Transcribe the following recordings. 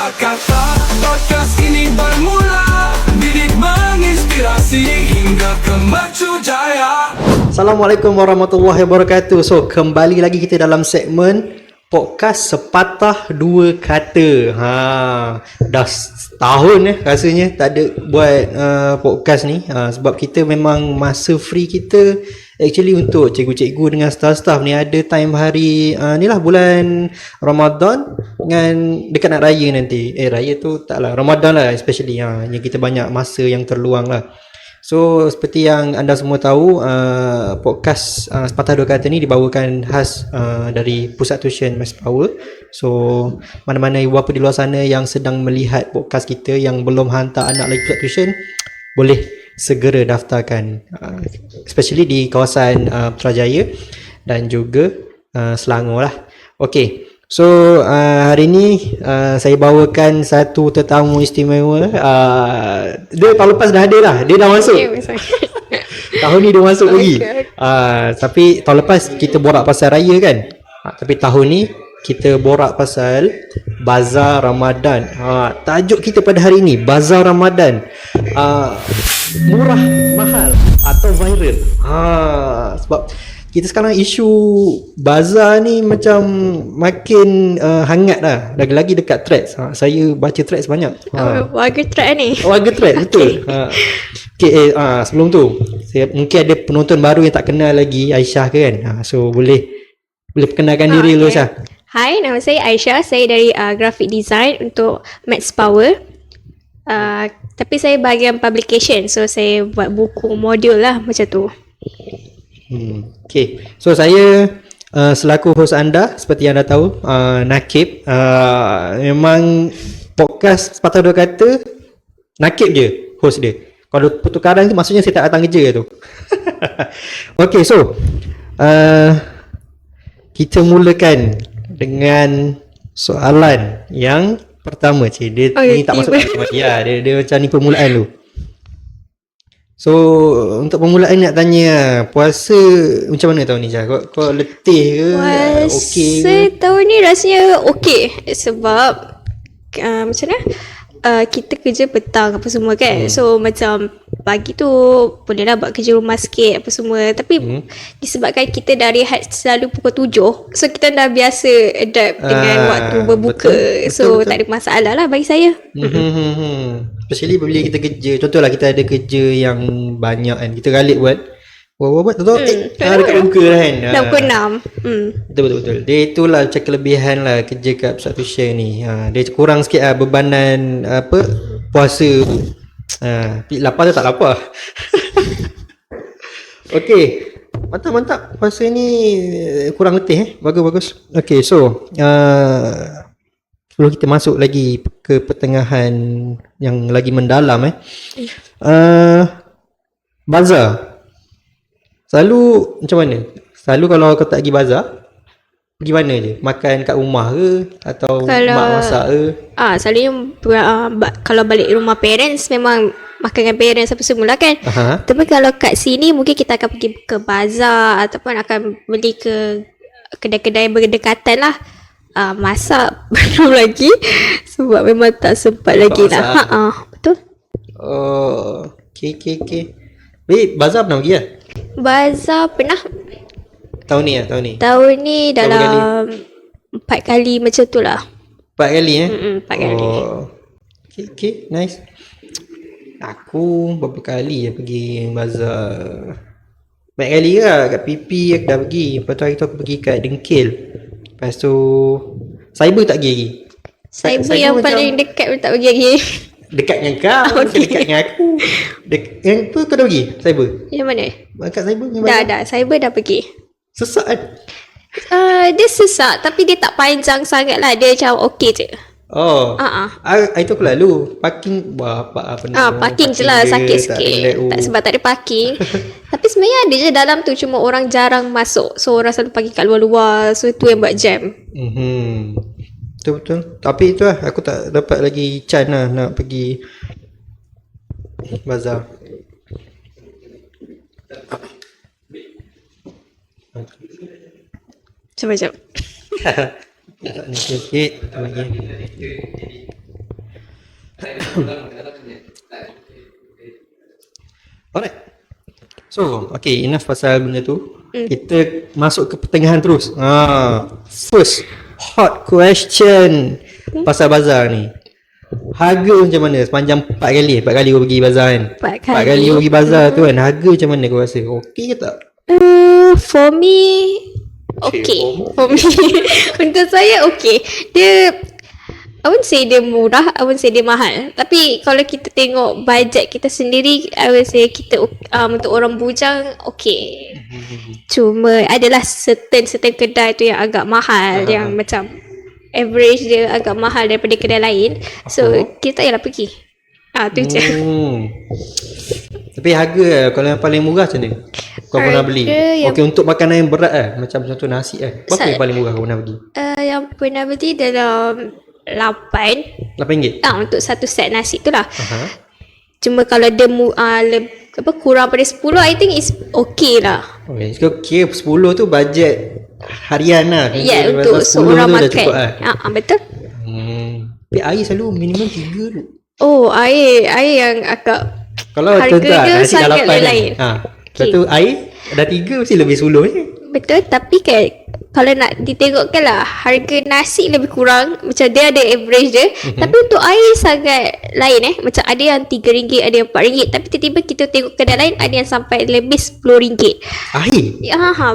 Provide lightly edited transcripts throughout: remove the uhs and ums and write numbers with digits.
kata-kata. Podcast ini bermula, didik menginspirasi hingga ke mercu jaya. Assalamualaikum warahmatullahi wabarakatuh. So, kembali lagi kita dalam segmen podcast sepatah dua kata. Dah setahun rasanya tak ada buat podcast ni. Sebab kita memang masa free kita actually untuk cikgu-cikgu dengan staff-staff ni ada time hari ni lah bulan Ramadan dengan dekat nak raya nanti. Raya tu taklah, Ramadan lah especially yang kita banyak masa yang terluang lah. So seperti yang anda semua tahu, podcast sepatah dua kata ni dibawakan khas dari Pusat Tuition Maths Power. So mana-mana ibu bapa di luar sana yang sedang melihat podcast kita yang belum hantar anak lagi Pusat Tuition, boleh segera daftarkan, especially di kawasan Putrajaya dan juga Selangor lah. Okay, so hari ni saya bawakan satu tetamu istimewa. Dia tahun lepas dah ada lah, dia dah masuk. Tahun ni dia masuk lagi. Tapi tahun lepas kita borak pasal raya kan. Tapi tahun ni kita borak pasal Bazar Ramadan. Tajuk kita pada hari ni Bazar Ramadan. Murah, mahal atau viral. Sebab kita sekarang isu bazar ni macam makin hangat lah. Lagi-lagi dekat threads. Saya baca threads banyak. Warga thread ni. Warga thread, betul. Okay, sebelum tu mungkin ada penonton baru yang tak kenal lagi Aisyah ke kan. So boleh perkenalkan diri dulu Aisyah. Hai, nama saya Aisyah. Saya dari graphic design untuk Maths Power. Tapi saya bahagian publication. So saya buat buku modul lah macam tu. Okay, so saya selaku host anda, seperti yang anda tahu, Nakib. Memang podcast sepatah dua kata Nakib je host dia. Kalau pertukaran tu maksudnya saya tak datang kerja tu. Okay, so kita mulakan dengan soalan yang pertama. Dia ni tak masuk dia macam ni permulaan tu. So untuk permulaan nak tanya, puasa macam mana tahun ni Jah? Kau letih ke? Okey ke? Puasa tahun ni rasanya okey. Sebab macam mana? Kita kerja petang apa semua kan. So macam pagi tu bolehlah buat kerja rumah sikit apa semua. Tapi disebabkan kita dah rehat selalu pukul 7, so kita dah biasa adapt dengan waktu berbuka. Betul. Tak ada masalah lah bagi saya. Especially bila kita kerja, contohlah kita ada kerja yang banyak kan, kita galik buat dekat buka lah kan. 66. Betul. Dia itulah macam kelebihan lah kerja kat Pusat Tuition ni. Dia kurang sikit lah bebanan puasa. Lapar tu tak lapar. Okay, mantap. Puasa ni kurang letih Bagus. Okay, so sebelum kita masuk lagi ke pertengahan yang lagi mendalam bazar selalu macam mana? Selalu kalau kau tak pergi bazar, pergi mana je? Makan kat rumah ke? Atau mak masak ke? Selalunya kalau balik rumah parents memang makan dengan parents apa semula kan. Tapi kalau kat sini mungkin kita akan pergi ke bazar ataupun akan beli ke kedai-kedai berdekatan lah. Masak belum lagi sebab memang tak sempat lagi lah. Betul. Okay. Bazar pernah pergi lah? Bazar pernah. Tahun ni? Tahun ni dalam 4 kali macam tu lah. 4 kali 4 kali. Okay, nice. Aku berapa kali pergi bazar? Banyak kali lah. Kat PP aku dah pergi. Lepas tu hari tu aku pergi kat Dengkil. Lepas tu Cyber tak pergi lagi. Cyber yang paling dekat pun tak pergi lagi. Dekat dengan kau, dekat dengan aku. Yang tu kau dah pergi Cyber? Yang mana? Kat Cyber? Dah Cyber dah pergi. Sesak kan? Dia sesak tapi dia tak panjang sangat lah. Dia macam okey je. Itu aku lalu parking parking je lah, sakit sikit sebab tak ada parking. Tapi sebenarnya ada je dalam tu, cuma orang jarang masuk. So orang selalu parking kat luar-luar. So tu yang buat jam. Betul. Tapi itu lah, aku tak dapat lagi chance lah nak pergi bazar. Macam-macam. Ni sikit lagi. Alright. So, okay, enough pasal benda tu. Kita masuk ke pertengahan terus. First hot question pasal bazar ni. Harga macam mana sepanjang 4 kali kau pergi bazar kan? 4 4 kali kau pergi bazar tu kan, harga macam mana kau rasa? Okey ke tak? For me, okay. For me, untuk saya okay. Dia, I won't say dia murah, I won't say dia mahal. Tapi kalau kita tengok budget kita sendiri, I would say kita untuk orang bujang okay. Cuma adalah certain kedai tu yang agak mahal, yang macam average dia agak mahal daripada kedai lain. So kita tak payahlah pergi. Tu je. Tapi harga kalau yang paling murah macam mana? Kau pernah beli? Okay, untuk makanan yang berat macam contoh nasi berapa yang paling murah kau pernah pergi? Yang pernah beli dalam 8 RM8? untuk satu set nasi tu lah. Cuma kalau dia kurang pada 10, I think is okay lah. Okay, 10 tu budget harian lah. Ya, untuk seorang makan. Cukup, betul. Tapi air selalu minimum 3 tu. Air yang agak kalau harga contoh dia nasi dah sangat 8 lain. Lepas tu air dah 3 mesti lebih suluh ni. Betul, tapi kan kalau nak ditengokkan lah, harga nasi lebih kurang, macam dia ada average dia. Tapi untuk air sangat lain macam ada yang RM3, ada yang RM4. Tapi tiba-tiba kita tengok kedai lain, ada yang sampai lebih RM10. Air?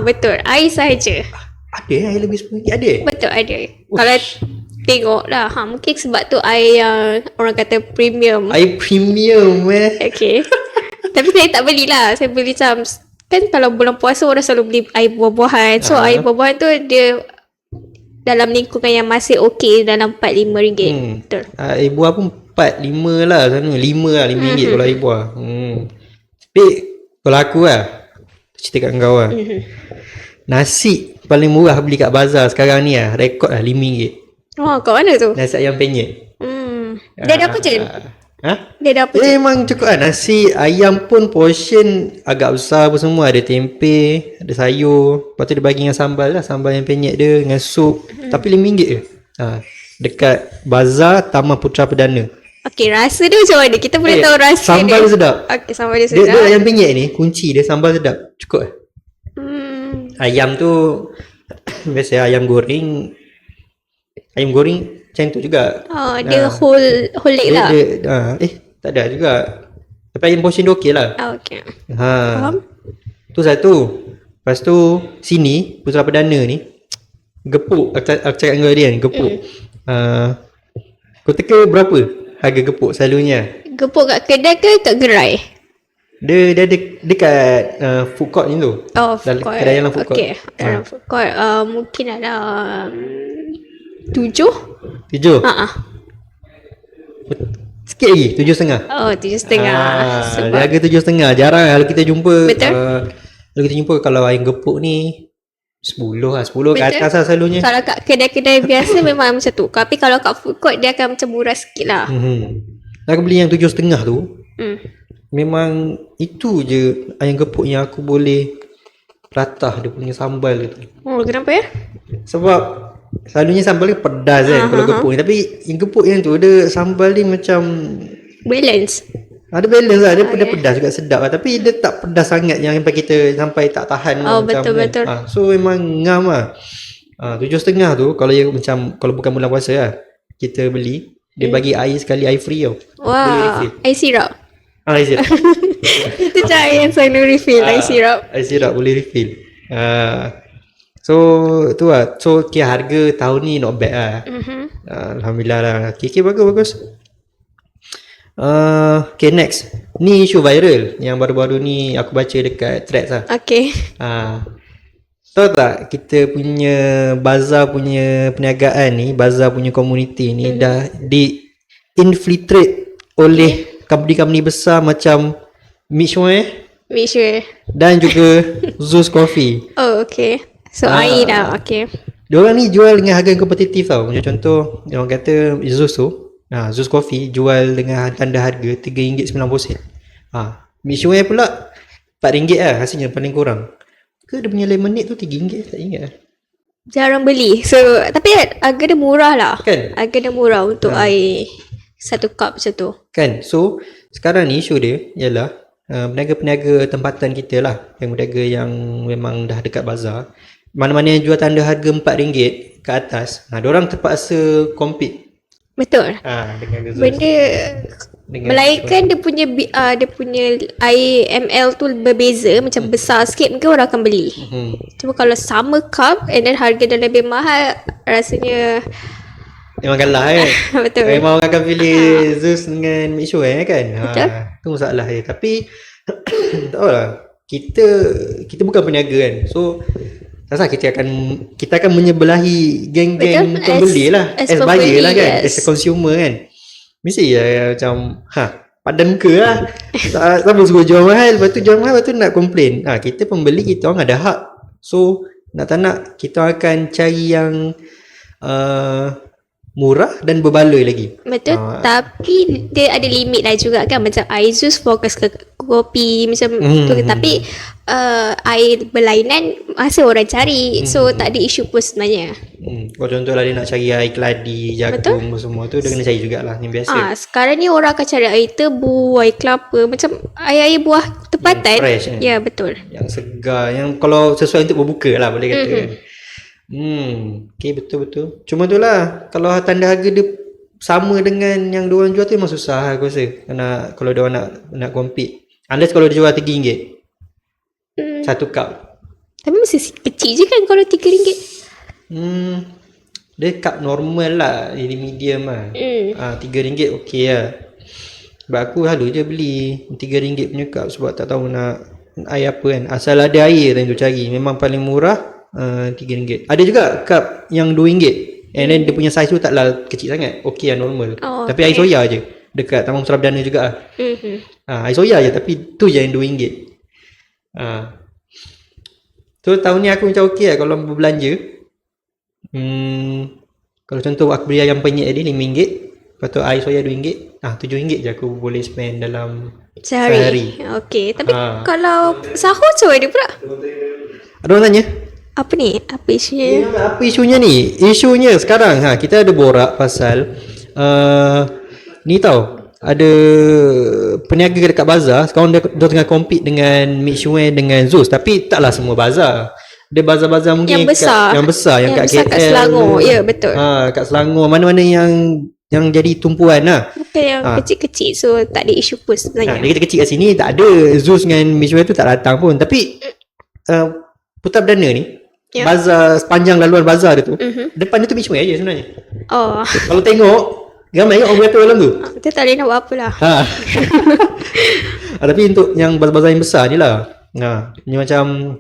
Betul, air sahaja. Ada air lebih RM10 ada? Betul, ada. Kalau tengok lah, mungkin sebab tu air yang orang kata premium. Air premium Okay. Tapi saya tak belilah. Saya beli macam, kan kalau bulan puasa orang selalu beli air buah-buahan. So air buah-buahan tu dia dalam lingkungan yang masih okey, dalam RM4-5. Betul. Air buah pun 4-5 lah sana. 5 lah, RM5 kalau air buah. Tapi kalau aku cerita kat kau nasi paling murah beli kat bazar sekarang ni rekod RM5. Kat mana tu? Nasi ayam penyet. Dia ada apa je? Dia ada apa je? Memang cukup nasi ayam pun portion agak besar apa semua. Ada tempe, ada sayur. Lepas tu dia bagi dengan sambal lah. Sambal yang penyet dia dengan sup. Tapi RM5 je. Dekat bazar Taman Putra Perdana. Okay, rasa dia macam mana? Kita boleh tahu rasa sambal dia. Sedap. Okay, sambal dia sedap. Dia ayam penyet ni, kunci dia sambal sedap. Cukup. Ayam tu biasa ayam goreng. Ayam goreng macam tu juga. Dia whole leg lah. Tak ada juga. Tapi ayam portion dia okey lah. Okay. Faham? Tu satu. Lepas tu sini Putra Perdana ni gepuk. Aku cakap dengan dia kan, gepuk. Kau teka berapa harga gepuk selalunya? Gepuk kat kedai ke kat gerai? Dia ada dekat food court ni tu. Food court. Kedai dalam food court. Okay, dalam food court mungkin ada 7. Sikit lagi 7.5. 7.5. Dia harga 7.5. Jarang kalau kita jumpa. Betul. Kalau kita jumpa kalau ayam gepuk ni 10 lah. 10 ke atas lah selalunya. Kalau kat kedai-kedai biasa memang macam tu. Tapi kalau kat food court dia akan macam murah sikit lah. Aku beli yang 7.5 tu. Memang itu je ayam gepuk yang aku boleh ratah dia punya sambal tu. Kenapa ya? Sebab selalunya sambal dia pedas kan kalau gepuk ni. Tapi yang gepuk yang tu dia sambal dia macam balance. Ada balance lah. Dia pedas juga sedap lah. Tapi dia tak pedas sangat yang sampai kita sampai tak tahan. Betul-betul. So memang ngam lah. 7.5 tu kalau yang macam kalau bukan bulan puasa lah, kita beli dia bagi air sekali, air free tau. Wah, air sirap. Air sirap. Itu cara yang selalu refill air sirap. Air sirap boleh refill. So tu lah. So harga tahun ni not bad lah. Alhamdulillah lah. Okay, bagus. Okay, next. Ni isu viral yang baru-baru ni aku baca dekat Threads lah. Okay. Tahu tak kita punya bazar punya perniagaan ni, bazar punya community ni dah di-infiltrate oleh company-company besar macam Michelin dan juga Zeus Coffee. Okay. So air dah. Okay. Diorang ni jual dengan harga yang kompetitif tau. Macam contoh diorang kata Zeus tu, Zeus Coffee jual dengan tanda harga RM3.90. Michelin pula RM4 lah hasilnya paling kurang. Ke dia punya lemonade tu RM3 tak ingat lah. Jarang beli. So tapi harga dia murah lah. Kan? Harga dia murah untuk air. Satu cup macam tu. Kan? So sekarang ni isu dia ialah peniaga-peniaga tempatan kita lah, yang berniaga yang memang dah dekat bazar, mana-mana yang jual tanda harga RM4 ke atas, diorang terpaksa compete Betul. dengan Zeus. Benda melainkan dia punya air ml tu berbeza, macam besar sikit mungkin orang akan beli. Cuma kalau sama cup and then harga dia lebih mahal, rasanya Memang kalah kan. betul. Memang orang akan pilih Zeus dengan Mixue kan. Betul. Tu masalah dia. Tapi tak tahulah. Kita bukan peniaga kan. So rasa kita akan menyebelahi geng-geng Betul. pembeli lah. As As buyer pembeli, lah kan. yes. As a consumer kan. Mesti macam padan muka lah. Siapa suruh jual mahal, lepas tu jual mahal, lepas tu nak komplain. Kita pembeli, kita orang ada hak. So nak tak nak kita akan cari yang murah dan berbaloi lagi. Betul. Tapi dia ada limit lah juga kan. Macam air Zeus fokus ke kopi macam tu. Tapi air berlainan masih orang cari. So tak ada isu pun sebenarnya. Kalau contohlah dia nak cari air keladi, jagung semua tu, dia kena cari jugalah. Ni biasa. Sekarang ni orang akan cari air tebu, air kelapa, macam air-air buah tempatan. Fresh kan. Ya, betul. Yang segar, yang kalau sesuai untuk berbuka lah boleh kata kan. Okay, betul-betul. Cuma tu lah, kalau tanda harga dia sama dengan yang diorang jual tu memang susah aku rasa. Kalau diorang nak compete. Unless kalau dia jual RM3 satu cup. Tapi masih kecil je kan kalau RM3. Dia cup normal lah, ini medium lah. RM3 okey lah. Sebab aku selalu je beli RM3 punya cup sebab tak tahu nak air apa kan. Asal ada air tu cari. Memang paling murah RM3. Ada juga cup yang RM2 and then dia punya size tu taklah kecil sangat. Okey lah, normal. Tapi air soya je. Dekat Taman Pusara Perdana juga lah. Air soya je, tapi tu je yang RM2. So tahun ni aku macam okey lah kalau berbelanja. Kalau contoh aku beli ayam penyet tadi RM5, lepas tu air soya RM2, RM7 je aku boleh spend dalam sehari. Okey. Tapi kalau sahur macam mana pula? Ada orang tanya, Apa ni? Apa isunya? apa isunya ni? Isunya sekarang kita ada borak pasal ni tau, ada peniaga dekat bazar sekarang dia tengah compete dengan Mixue dengan Zeus, tapi taklah semua bazar. Dia bazar-bazar mungkin Yang besar. yang besar yang kat besar KL, kat Selangor. Ya, betul. kat Selangor, mana-mana yang jadi tumpuan lah. Bukan yang kecil-kecil, so tak ada isu pun sebenarnya. Dia kecil-kecil kat sini tak ada. Zeus dengan Mixue tu tak datang pun. Tapi Putar Perdana ni, bazar sepanjang laluan bazar dia tu, depan dia tu Mixue aja sebenarnya. Kalau tengok ramai orang beratur dalam tu. Kita tak boleh nak buat apa lah. Tapi untuk yang bazar-bazar yang besar ni lah, ni macam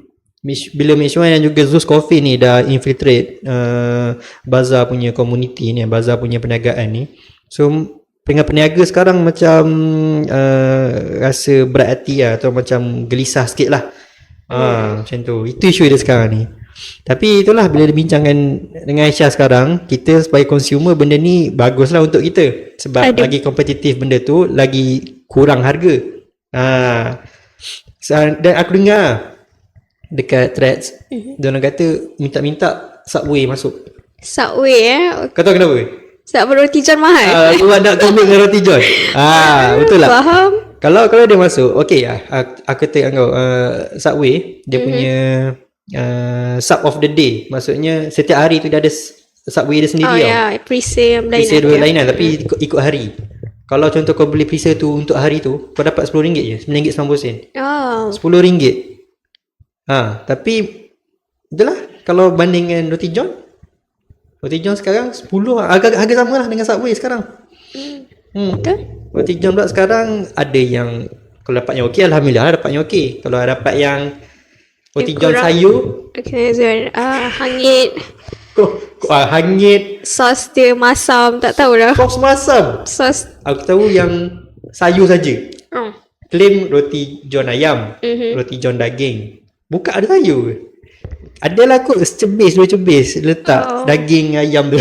bila Mixue dan juga Zeus Coffee ni dah infiltrate bazar punya community ni, bazar punya perniagaan ni. So peniaga sekarang macam rasa berat hati lah, atau macam gelisah sikit lah. Macam tu. Itu isu dia sekarang ni. Tapi itulah, bila dibincangkan dengan Aisyah sekarang, kita sebagai consumer, benda ni baguslah untuk kita. Sebab lagi kompetitif benda tu, lagi kurang harga. Dan aku dengar dekat threads, diorang kata minta Subway masuk. Subway Kau tahu kenapa? Sebab roti john mahal. Aku nak komik dengan roti john. Betul lah. Faham. Kalau dia masuk, okey lah. Aku kata kau, Subway dia punya sub of the day. Maksudnya setiap hari tu dia ada Subway dia sendiri. Preset Preset berlainan, tapi ikut hari. Kalau contoh kau beli preset tu untuk hari tu, kau dapat RM10 je, RM9.90. RM10. Tapi itulah, kalau bandingkan roti john sekarang 10 harga sama lah dengan Subway sekarang. Betul. Roti john pula sekarang ada yang kalau dapat yang okey, alhamdulillah dapat yang okey. Kalau dapat yang roti john sayur, hangit. Hangit, Sos dia masam, tak tahulah. sos masam. Aku tahu yang sayur saja. Claim roti john ayam, roti john daging. Buka ada sayur. Adalah kot secebis dua cebis letak daging ayam tu.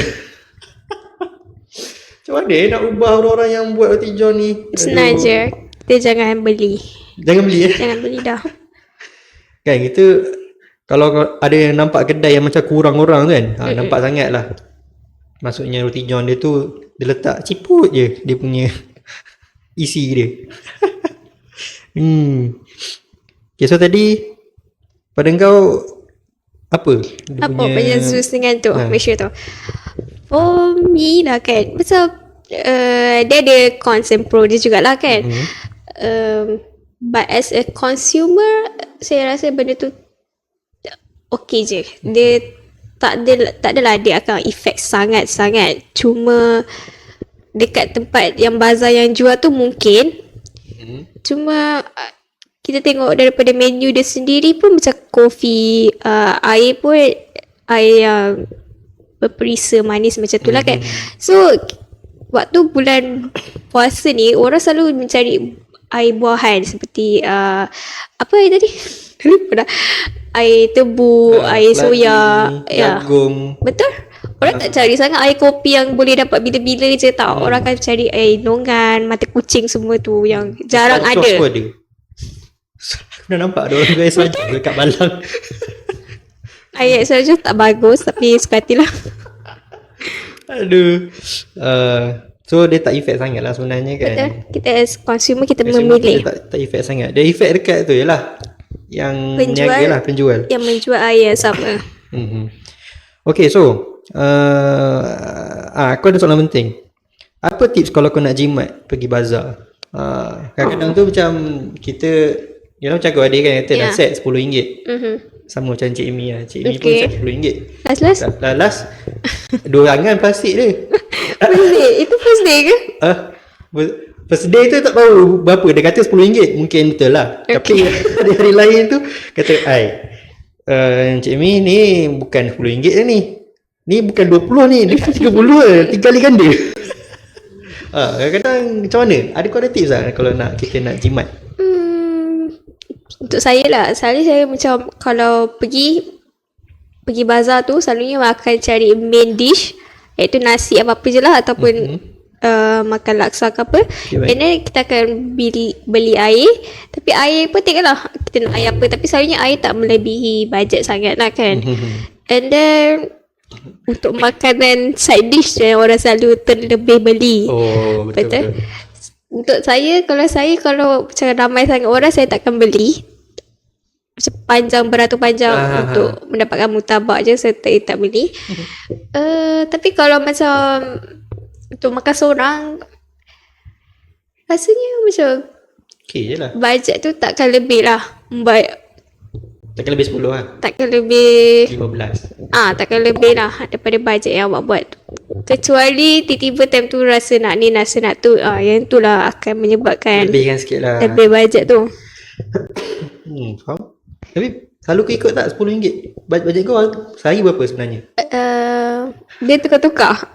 Macam mana nak ubah orang-orang yang buat roti john ni? Senang je. Kita jangan beli. Jangan beli Jangan beli dah. Kan kita, kalau ada yang nampak kedai yang macam kurang orang tu kan, nampak sangat lah. Maksudnya roti john dia tu Dia letak ciput je dia punya isi dia. Okay, so tadi pada kau apa? Dia Apa punya Zeus dengan tu make sure tu. For me lah kan, pasal dia ada cons and pro dia jugalah kan. But as a consumer, saya rasa benda tu okay je. Dia tak adalah dia akan efek sangat-sangat. Cuma dekat tempat yang bazar yang jual tu mungkin. Cuma kita tengok daripada menu dia sendiri pun macam kopi, air pun air yang berperisa manis macam tu lah kan. So waktu bulan puasa ni orang selalu mencari air buahan seperti apa air tadi? Lupa dah. Air tebu, air soya, jagung. Betul? Orang tak cari sangat air kopi yang boleh dapat bila-bila je tau. Orang akan cari air longan, mata kucing semua tu yang jarang ada. Aku ada. Aku dah nampak ada orang guys macam dekat Balang. Air saja tak bagus tapi suka hatilah. Aduh. So dia tak efek sangat lah sebenarnya kan. Betul. Kita as consumer kita Consumer memilih. kita tak efek sangat. Dia efek dekat tu je lah. Yang Penjual. niaga lah, penjual. Yang menjual air yang sama. Okay, so aku ada soalan penting. Apa tips kalau kau nak jimat pergi bazar? Kadang-kadang tu macam kita, macam kau adik kan kata dah set RM10. Sama macam Cik Amy lah. Cik Amy pun set RM10. Last 2 rangan plastik dia. First day? Itu first day ke? First day tu tak tahu berapa. Dia kata RM10. Mungkin betul lah. Tapi hari lain tu kata, Cik Amy ni bukan RM10 dah ni. Ni bukan 20 ni. Dia 30 lah. 3 kali ganda. Kadang-kadang macam mana? Kau ada tips lah kalau kita nak jimat? Untuk saya lah, saya macam kalau pergi bazar tu selalunya akan cari main dish, iaitu nasi apa-apa je lah ataupun makan laksa ke apa. And then kita akan beli air. Tapi air pun tengoklah kita nak air apa. Tapi selalunya air tak melebihi bajet sangat lah kan. And then untuk makanan side dish je orang selalu terlebih beli. Oh, betul. Untuk saya kalau macam ramai sangat orang, saya takkan beli. Macam panjang beratus panjang untuk mendapatkan murtabak je, saya tak beli. Tapi kalau macam untuk makan seorang, rasanya macam okay je lah. bajet tu takkan lebih lah. Takkan lebih 10 lah. Takkan lebih 15. takkan lebih lah daripada bajet yang awak buat. Kecuali tiba-tiba time tu rasa nak ni, rasa nak tu, yang tu lah akan menyebabkan lebihkan sikit lah. lebih bajet tu. Faham? Tapi selalu kau ikut tak RM10? Bajet kau sehari berapa sebenarnya? Dia tukar-tukar.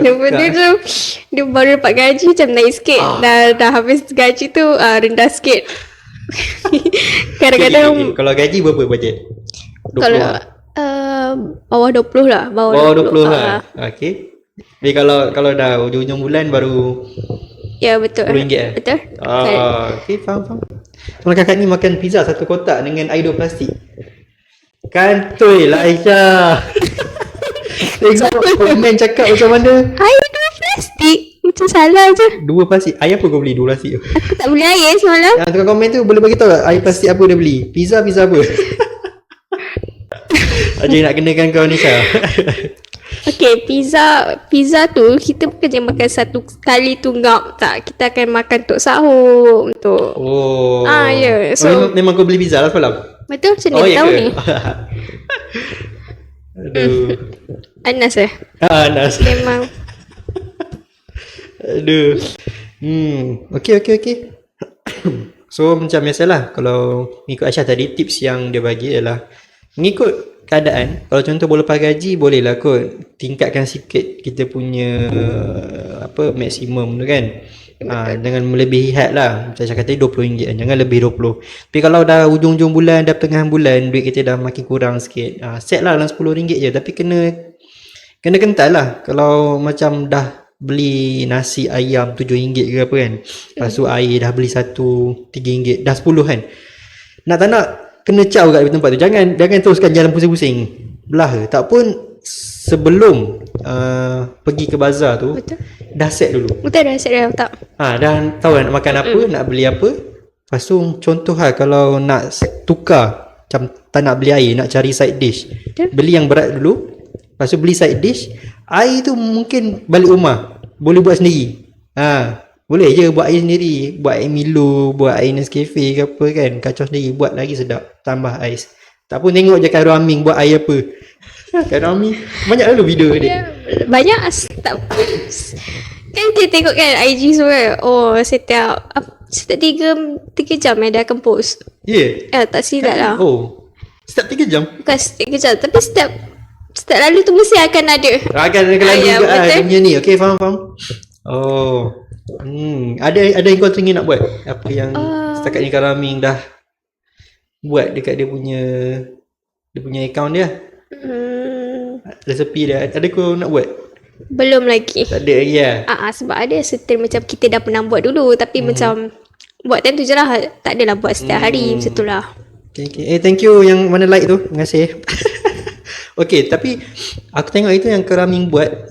Dia tu dia baru dapat gaji macam naik sikit. Dah habis gaji tu rendah sikit. Kadang-kadang okay. Kalau gaji berapa bajet? 20 kalau lah. bawah 20 lah. Bawah 20 lah. Okay. Tapi kalau dah hujung-hujung bulan baru ya betul. RM10 Betul. Okay, faham. Kalau kakak ni makan pizza satu kotak dengan air 2 plastik. Kantoi lah Aisyah. Tengok komen cakap macam mana. Air 2 plastik. Macam salah je. 2 plastik. Air apa kau beli 2 plastik? Aku tak beli air semalam. Yang tukang komen tu boleh bagi tahu tak air plastik apa dia beli? Pizza apa? Aja nak kenakan kau ni Syah. Okay, pizza tu kita bukan je makan satu kali tunggak tak. Kita akan makan untuk sahur, untuk ya. So memang kau beli pizza lah semalam? betul macam ni tahu ni. Aduh. Anas Anas. memang. Aduh. Okay. So macam biasalah, kalau mengikut Aisyah tadi, tips yang dia bagi adalah mengikut keadaan. Kalau contoh boleh lepas gaji, bolehlah kot tingkatkan sikit kita punya maksimum tu kan. Dengan melebihi had lah. Macam saya kata RM20, jangan lebih 20. Tapi kalau dah hujung-hujung bulan, dah tengah bulan, duit kita dah makin kurang sikit, set lah dalam RM10 je. Tapi kena kental lah. Kalau macam dah beli nasi ayam RM7 ke apa kan, lepas tu air dah beli satu RM3, dah 10 kan. Nak tak nak kena caw kat tempat tu. Jangan teruskan jalan pusing-pusing. Belah tak pun sebelum pergi ke bazar tu, Betul. dah set dulu. Betul dah saya dah tak. Dan tahu nak makan apa, nak beli apa. Lepas tu contoh kalau nak tukar, macam tak nak beli air, nak cari side dish, Betul. beli yang berat dulu. Lepas tu beli side dish. Air tu mungkin balik rumah boleh buat sendiri. Boleh je buat air sendiri, buat air Milo, buat air Nescafe ke apa kan, kacau sendiri, buat lagi sedap, tambah ais. Tak pun tengok je Khairul Amin buat air apa. Khairul Amin banyak lalu video dia. Banyak tak. Kan kita tengok kan IG semua. Oh, setiap 3 jam dah akan post. Tak silap lah. Oh, setiap 3 jam. Bukan setiap 3 jam, tapi setiap lalu tu mesti akan ada. Akan lalu ya, juga betul. dia punya ni. Okay, faham. Oh. Ada yang kau teringin nak buat? Apa yang setakat ni Khairul Amin dah buat dekat dia punya account dia? Resepi dia. Ada kau nak buat? Belum lagi. Tak ada lagi lah. Sebab ada certain macam kita dah pernah buat dulu, tapi macam buat time tu je lah. Tak adalah buat setiap hari macam tu lah. Okay. Thank you yang mana like tu. Terima kasih. Okay, tapi aku tengok itu yang Khairul Amin buat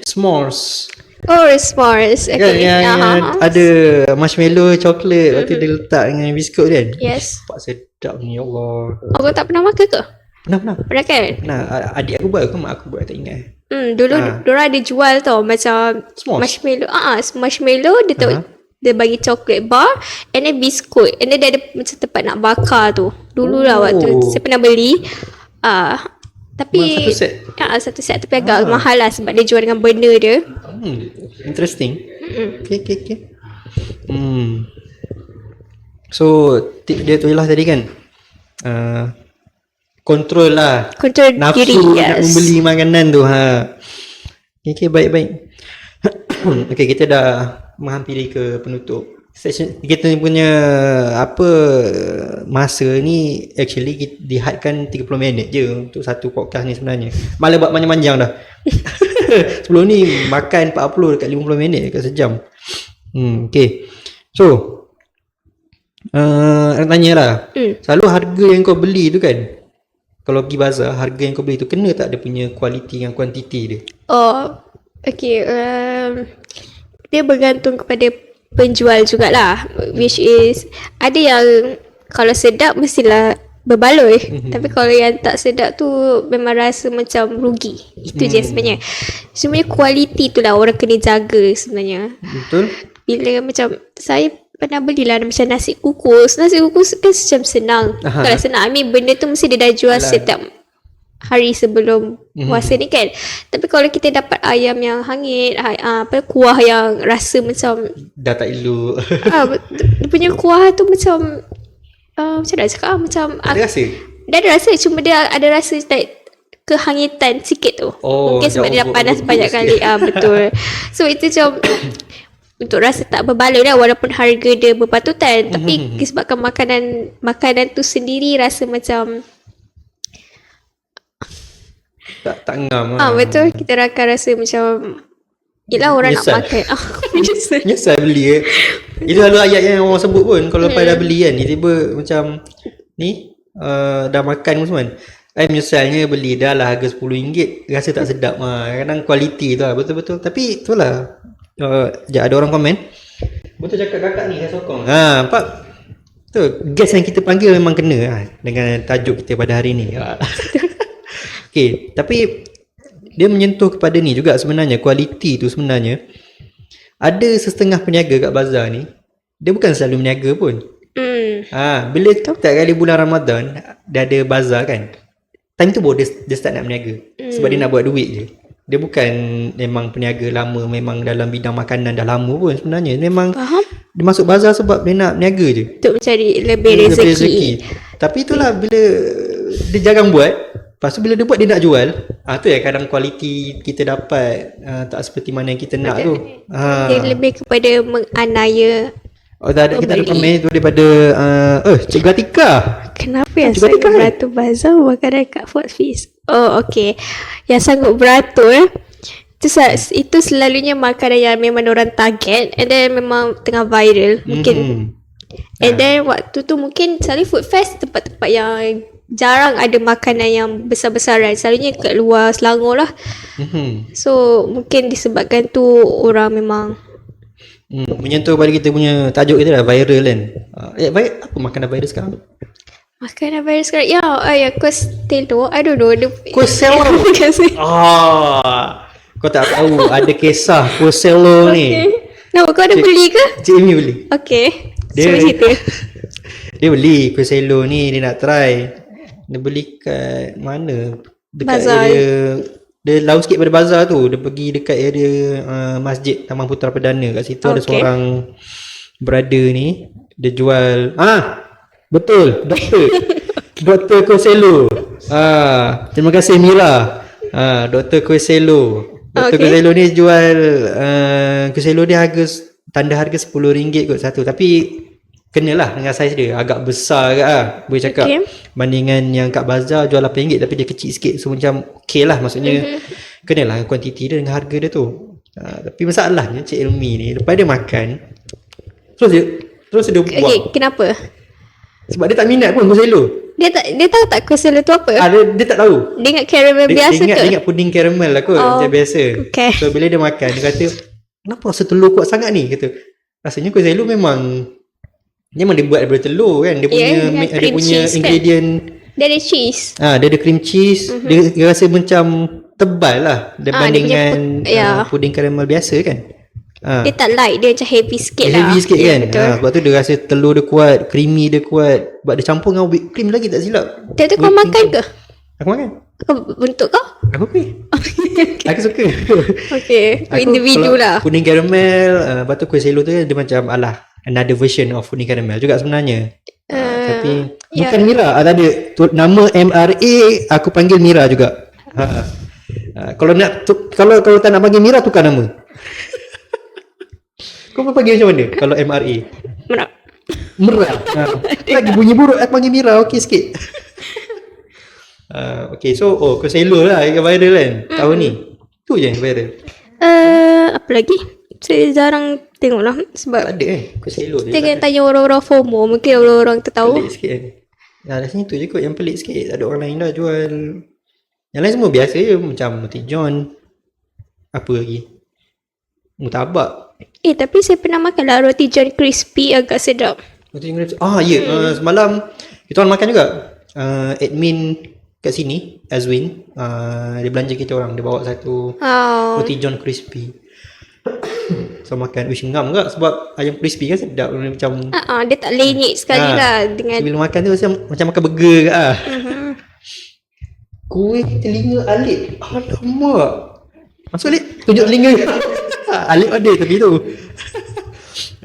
s'mores. Oh, s'mores. Okay. Kan yang ada marshmallow, coklat, lepas tu dia letak dengan biskut kan. Yes. Nampak sedap ni, ya Allah. Oh, kau tak pernah makan ke? Pernah. Pernah kan? Nah, adik aku buat ke mak aku buat, tak ingat. Dulu diorang ada jual tau macam S'mores? marshmallow. Marshmallow dia dia bagi coklat bar and then biskut. And then dia ada macam tempat nak bakar tu. Dulu lah waktu saya pernah beli. Tapi Satu set? Satu set, tapi agak mahal lah sebab dia jual dengan benda dia. Interesting. Okay. So tip dia tu ialah tadi kan, kontrol lah Kontrol nafsu diri. nak membeli makanan tu. Okay, baik. Okay, kita dah menghampiri ke penutup. Session kita punya masa ni actually kita dihadkan 30 minit je untuk satu podcast ni sebenarnya. Malah buat panjang-panjang dah. Sebelum ni makan 40 dekat 50 minit dekat sejam. Okay. So nak tanya lah, selalu harga yang kau beli tu kan, kalau pergi bazar, harga yang kau beli tu kena tak dia punya kualiti dengan kuantiti dia? Oh, okay. Dia bergantung kepada penjual jugalah, which is ada yang kalau sedap mestilah berbaloi, tapi kalau yang tak sedap tu memang rasa macam rugi. Itu je sebenarnya. Sebenarnya kualiti tu lah orang kena jaga sebenarnya. Betul. Bila macam saya pernah belilah macam nasi kukus kan macam senang. Kalau senang, benda tu mesti dia dah jual setiap hari sebelum puasa ni kan. Tapi kalau kita dapat ayam yang hangit, kuah yang rasa macam dah tak elok. dia punya kuah tu macam macam mana cakap, macam ada rasa? Dia ada rasa, cuma dia ada rasa like kehangitan sikit tu. Mungkin sebab dia dah panas banyak kali. Betul. So itu macam untuk rasa tak berbaloi lah, walaupun harga dia berpatutan, tapi disebabkan makanan tu sendiri rasa macam tak ngam lah. betul, kita akan rasa macam yelah orang Nyesal. nak makan. Nyesal beli Itu selalu ayat yang orang sebut pun. Kalau lepas dah beli kan, tiba-tiba macam ni dah makan pun semua kan, menyesalnya beli dah lah harga RM10, rasa tak sedap kadang kualiti tu lah. Betul-betul. Tapi tu lah, ada orang komen, betul cakap kakak ni, saya sokong. Nampak tu, guest yang kita panggil memang kena dengan tajuk kita pada hari ni. Okay, tapi dia menyentuh kepada ni juga sebenarnya, kualiti tu sebenarnya. Ada setengah peniaga kat bazar ni, dia bukan selalu meniaga pun. Bila setiap kali bulan Ramadan dia ada bazar kan, time tu baru dia start nak berniaga. Sebab dia nak buat duit je. Dia bukan memang peniaga lama, memang dalam bidang makanan dah lama pun sebenarnya. Memang dia masuk bazar sebab dia nak berniaga je, untuk mencari lebih rezeki. Tapi itulah, bila dia jarang buat, lepas tu bila dia buat dia nak jual, tu ya kadang kualiti kita dapat tak seperti mana yang kita nak tu. Dia lebih kepada menganiaya. Kita ada komen tu daripada Cikgu Atika. Kenapa yang Cikgu Atika sanggup beratur bazar makanan kat Fort Feast? Oh, okay. Yang sanggup beratur itu selalunya makanan yang memang orang target, and then memang tengah viral mungkin. And then waktu tu mungkin selalu Food Fest tempat-tempat yang jarang ada makanan yang besar-besaran. Selalunya kat luar Selangor lah. So mungkin disebabkan tu orang memang Menyentuh pada kita punya tajuk kita lah, viral kan. Apa makanan viral sekarang? makanan virus sekarang. Ya, Costello. I don't know. Costello. Kau tak tahu ada kisah Costello ni. Kenapa kau ada beli ke? Cik Amy beli. Okay. Dia- Cuba cerita. Dia beli Costello ni, dia nak try. Dia beli kat mana? Dekat Bazar. Dia lalu sikit pada bazar tu. Dia pergi dekat area Masjid Taman Putera Perdana. Kat situ ada Okay. seorang brother ni. Dia jual betul, Dr. Costello. Terima kasih Mira. Dr. Costello. Dr. Okay. Costello ni jual Costello dia tanda harga RM10 kot satu. Tapi kenalah dengan saiz dia. Agak besar agak lah, boleh cakap. Okay. Bandingan yang kat bazar jual RM8 tapi dia kecil sikit. So macam okay lah, maksudnya kenalah kuantiti dia dengan harga dia tu. Tapi masalahnya Cik Elmi ni, lepas dia makan, terus dia buang. Okay, kenapa? Sebab dia tak minat pun Costello. Dia tahu tak Costello tu apa? Dia tak tahu. Dia ingat caramel biasa dia ke? ingat puding karamel lah kot, macam biasa. Okay. So bila dia makan, dia kata, kenapa rasa telur kuat sangat ni? Kata, rasanya Costello memang dia buat daripada telur kan. Dia punya dengan dia cream punya cheese kan? ingredient. Dia ada cheese. Dia ada cream cheese. Dia rasa macam tebal lah dibandingkan dia punya puding karamel biasa kan. Dia tak light, dia macam heavy sikit lah. Heavy sikit kan. Betul. Sebab tu dia rasa telur dia kuat, creamy dia kuat. Sebab dia campur dengan whipped cream lagi, tak silap. Dia tu kau Whipped makan cream. ke? Aku makan. Kau bentuk kau? Aku pergi. Aku suka. Okay, kau individu kalau lah. Puding karamel, lepas tu Costello tu dia macam another version of puding karamel juga sebenarnya. Tapi ya. bukan Mira, tak ada. Nama MRA aku panggil Mira juga. Kalau tak nak panggil Mira, tukar nama. Kau mau panggil macam mana kalau MRA? Merak. Merah. Lagi bunyi buruk aku panggil Mira, okey sikit. Okay, so Costello lah yang viral kan tahun ni. Tu je yang viral. Apa lagi? Saya jarang tengok lah sebab Tak ada kan Costello je. kita kena tanya orang-orang FOMO. Mungkin orang-orang tu tahu. Pelik sikit kan. Rasanya tu je kot yang pelik sikit. Tak ada orang lain dah jual. Yang lain semua biasa je. Macam Roti John. Apa lagi? Mutabak. Tapi saya pernah makan lah roti john crispy, agak sedap. Roti John crispy. Semalam kita orang makan juga. Admin kat sini, Azwin, dia belanja kita orang. Dia bawa satu roti John crispy. So makan. Ngam juga sebab ayam crispy kan sedap. Macam Dia tak lenyek sekali lah dengan so, bila makan tu rasa macam makan burger ke Kuih telinga Alip. Alamak. Masuk Alip, tunjuk telinga. Alip ada tapi tu.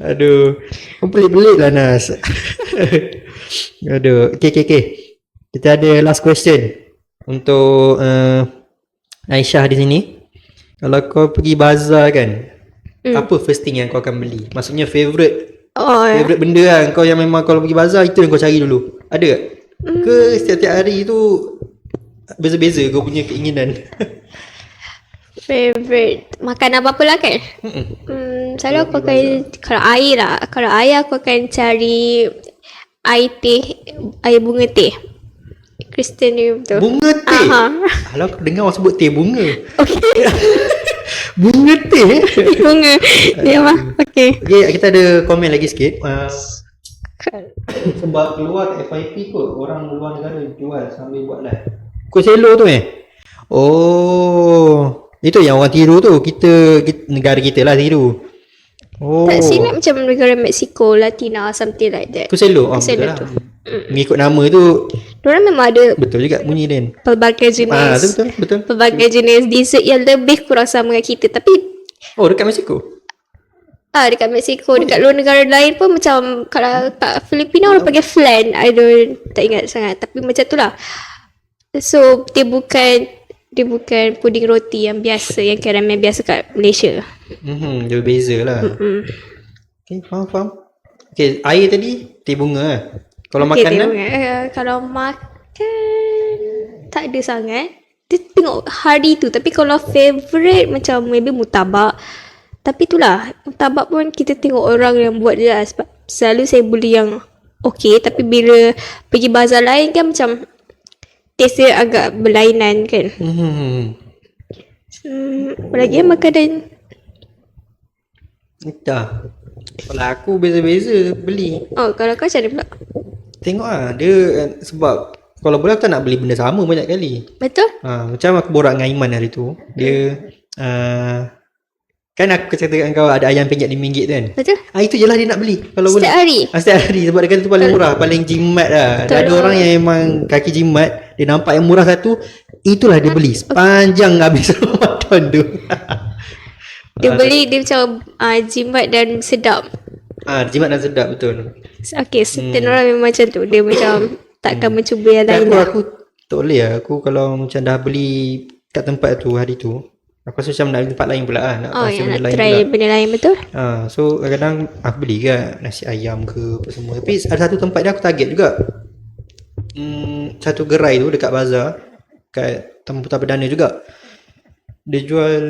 Aduh. Kau pelik-pelik lah Nas. Aduh. Okay. Kita ada last question untuk Aisyah di sini. Kalau kau pergi bazar kan, apa first thing yang kau akan beli? Maksudnya favourite benda lah kau yang memang kalau pergi bazar itu yang kau cari dulu. Ada tak? Ke setiap hari tu beza-beza kau punya keinginan? favorite makan apa-apa lah kan. Selalu aku akan, kalau air aku akan cari air bunga teh Kristen tu. Bunga teh? Alah aku dengar orang sebut teh bunga. Bunga teh? Bunga dia mah. Okay, kita ada komen lagi sikit. Sebab keluar kat FYP kot, orang luar negara jual sambil buat live. Costello tu itu yang orang tiru tu. Kita negara kita lah tiru. tak silap macam negara Mexico, Latina, something like that. Costello Costello betul tu. lah. Mengikut nama tu Diorang memang ada betul juga bunyi Din. pelbagai jenis Betul. pelbagai jenis dessert yang lebih kurang sama dengan kita. Tapi Dekat Mexico. dekat Mexico, dekat luar negara lain pun macam kalau kat Filipina orang panggil flan. I tak ingat sangat, tapi macam tu lah. So dia bukan puding roti yang biasa, yang caramel biasa kat Malaysia. Dia berbeza lah. Okay, faham. Okay, air tadi teh bunga lah. Kalau makanan Kalau makan tak ada sangat. Dia tengok hari tu. Tapi kalau favourite macam maybe mutabak. Tapi itulah, mutabak pun kita tengok orang yang buat je lah. Sebab selalu saya beli yang okay. Tapi bila pergi bazar lain kan macam taste dia agak berlainan kan. Apa lagi makanan? Entah. Kalau aku beza-beza beli. Oh, kalau kau macam mana pula? Tengok lah dia sebab kalau boleh aku tak nak beli benda sama banyak kali. Betul? Macam aku borak dengan Iman hari tu. Dia kan aku cerita kat kau ada ayam penyet RM5 tu kan. Betul? Itu je lah dia nak beli kalau boleh. Setiap hari? Setiap hari sebab dia kata tu paling murah, paling jimat lah. Ada orang yang memang kaki jimat, dia nampak yang murah satu, itulah dia beli sepanjang habis Ramadan tu. Dia beli dia macam jimat dan sedap. Jimat dan sedap betul. Okay, certain orang memang macam tu. Dia macam takkan mencuba yang lain lah. Aku tak boleh lah. Aku kalau macam dah beli kat tempat tu hari tu, aku rasa macam nak pergi tempat lain pula lah. Nak rasa benda nak lain try pula. benda lain betul. So kadang-kadang aku beli ke nasi ayam ke apa semua. Tapi ada satu tempat dia aku target juga. Satu gerai tu dekat bazar, kat Temputan Perdana juga. Dia jual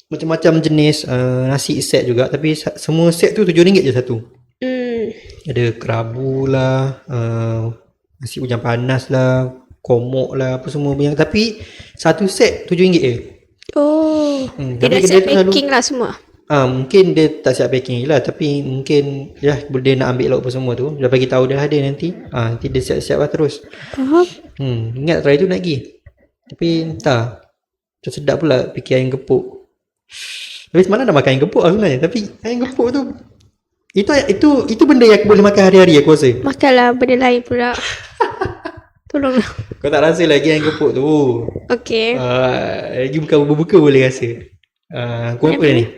macam-macam jenis nasi set juga, tapi semua set tu RM7 je satu. Ada kerabu lah, nasi bujang panas lah, komok lah, apa semua yang, tapi satu set RM7 je. Dia dah siap packing lah semua. Mungkin dia tak siap packing je lah, tapi mungkin dia nak ambil lauk apa semua tu, dia bagi tahu dah ada nanti. Nanti dia siap-siap lah terus. Ingat try tu nak pergi, tapi entah macam sedap pula fikir ayam gepuk. Tapi semalam dah makan ayam gepuk lah sebenarnya, tapi ayam gepuk tu itu benda yang aku boleh makan hari-hari aku rasa. Makanlah benda lain pula. Tolonglah. Kau tak rasa lagi ayam gepuk tu? Okay. Lagi buka-buka boleh rasa. Kau apa ni?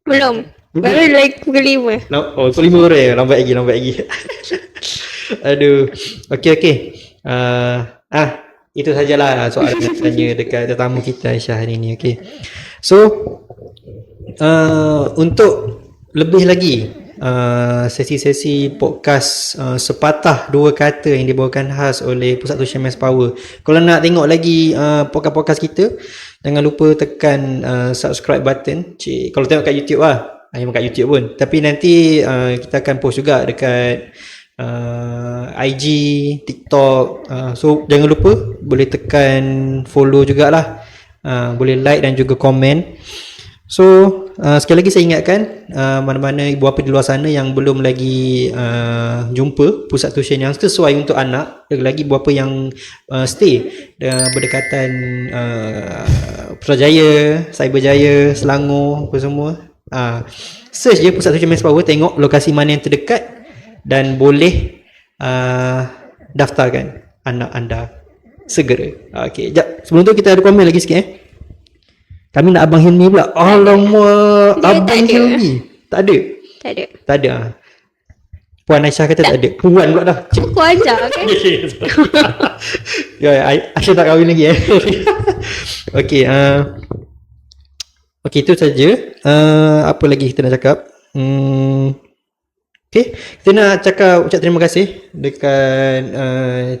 Belum. Baru like pukul 5. Pukul 5 orang. Lambat lagi. Aduh. Okay. Itu sajalah soalan yang tanya dekat tetamu kita Aisyah hari ni. Okay. So untuk lebih lagi sesi-sesi podcast sepatah dua kata yang dibawakan khas oleh Pusat Social Mass Power. Kalau nak tengok lagi podcast-podcast kita, jangan lupa tekan subscribe button. Kalau tengok kat YouTube lah, yang kat YouTube pun. Tapi nanti kita akan post juga dekat IG, TikTok. So jangan lupa boleh tekan follow jugalah. Boleh like dan juga komen. So sekali lagi saya ingatkan mana-mana ibu bapa di luar sana yang belum lagi jumpa pusat tuition yang sesuai untuk anak, lagi ibu bapa yang stay berdekatan Putrajaya, Cyberjaya, Selangor apa semua, search je Pusat Tuition Mass Power, tengok lokasi mana yang terdekat dan boleh daftarkan anak anda segera. Okay, jap, sebelum tu kita ada komen lagi sikit Kami nak Abang Hilmi pula. Alamak, Abang Hilmi. Tak ada. Puan Aisyah kata tak ada. Puan pula dah. Kau ajar kan? Aisyah tak kahwin lagi Okay, itu saja. Apa lagi kita nak cakap? Okay, kita nak ucap terima kasih dekat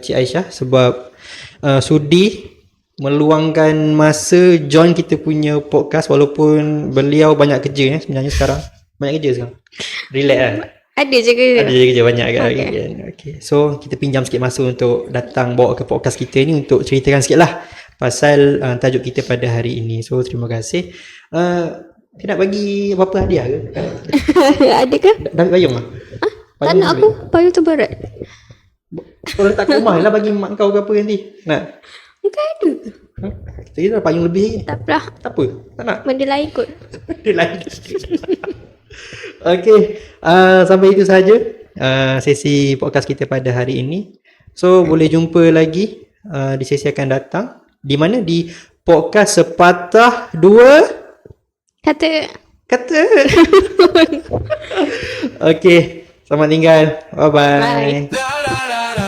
Cik Aisyah sebab sudi meluangkan masa join kita punya podcast walaupun beliau banyak kerja sebenarnya sekarang. Banyak kerja sekarang. Relax lah. Ada je kerja banyak kan. Okay. So kita pinjam sikit masa untuk datang bawa ke podcast kita ni untuk ceritakan sikit lah pasal tajuk kita pada hari ini. So terima kasih. Kita nak bagi apa-apa hadiah ke? Ada ke? Dapat payung lah. Tak nak aku. Payung tu berat. Kalau letak kat rumah lah bagi mak kau ke apa nanti. Nak? Bukan ada. Jadi dah payung lebih lagi. Tak apalah. Tak apa. Tak nak. Benda lain kot. Benda lain. Okay. Sampai itu sahaja sesi podcast kita pada hari ini. So boleh jumpa lagi di sesi akan datang. Di mana? Di podcast sepatah dua kata. Okay. Selamat tinggal. Bye-bye. Bye.